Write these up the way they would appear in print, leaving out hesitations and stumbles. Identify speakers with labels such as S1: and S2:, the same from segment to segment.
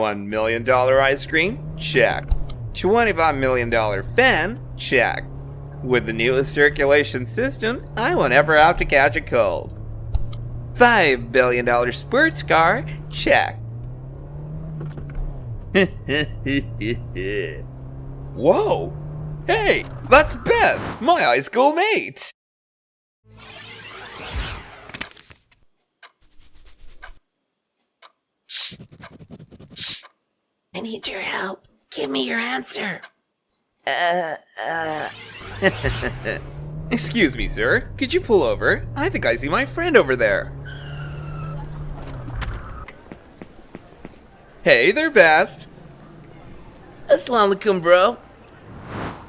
S1: $1 million ice cream? Check. $25 million fan? Check. With the newest circulation system, I won't ever have to catch a cold. $5 billion sports car? Check. Whoa! Hey, that's Best, my high school mate!
S2: I need your help. Give me your answer.
S1: Excuse me, sir. Could you pull over? I think I see my friend over there. Hey there, Best.
S2: Assalamu alaikum, bro.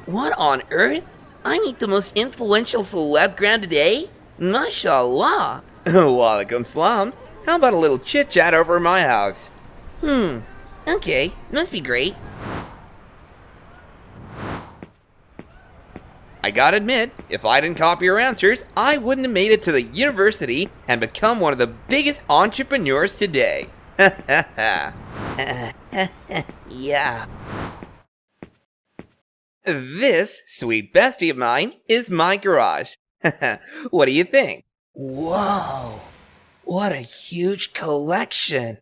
S2: What on earth? I meet the most influential selebgram today? Mashallah.
S1: Walaikum salam. How about a little chit-chat over my house?
S2: Okay, must be great.
S1: I gotta admit, if I didn't copy your answers, I wouldn't have made it to the university and become one of the biggest entrepreneurs today.
S2: Yeah.
S1: This sweet bestie of mine is my garage. What do you think?
S2: Whoa, what a huge collection.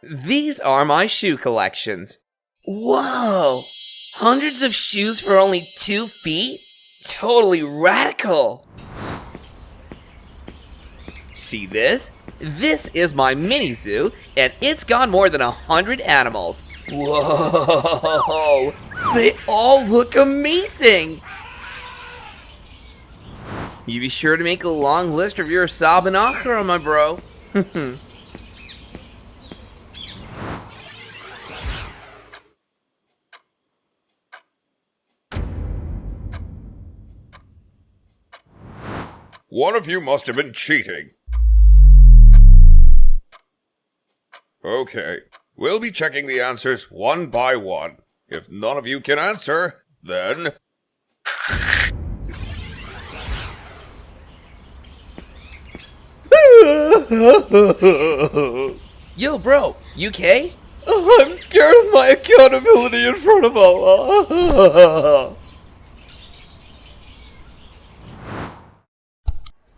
S1: These are my shoe collections.
S2: Whoa, hundreds of shoes for only 2 feet? Totally radical.
S1: See this? This is my mini zoo, and it's got more than 100 animals.
S2: Whoa, they all look amazing.
S1: You be sure to make a long list of your sab and akhira, my bro.
S3: One of you must have been cheating. Okay, we'll be checking the answers one by one. If none of you can answer, then...
S1: Yo, bro, you okay? I'm scared of my accountability in front of Allah.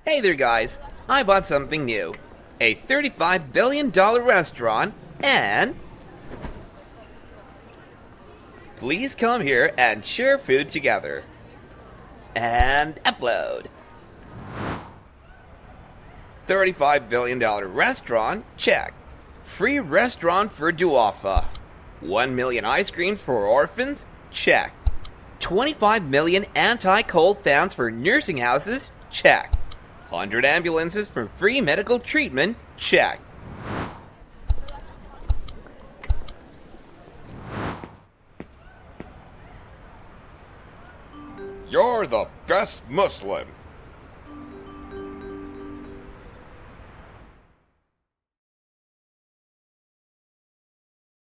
S1: Hey there, guys. I bought something new. A $35 billion restaurant, and... Please come here and share food together. And upload. $35 billion restaurant? Check. Free restaurant for Duafa. 1 million ice creams for orphans? Check. 25 million anti-cold fans for nursing houses? Check. 100 ambulances for free medical treatment? Check.
S3: You're the best Muslim.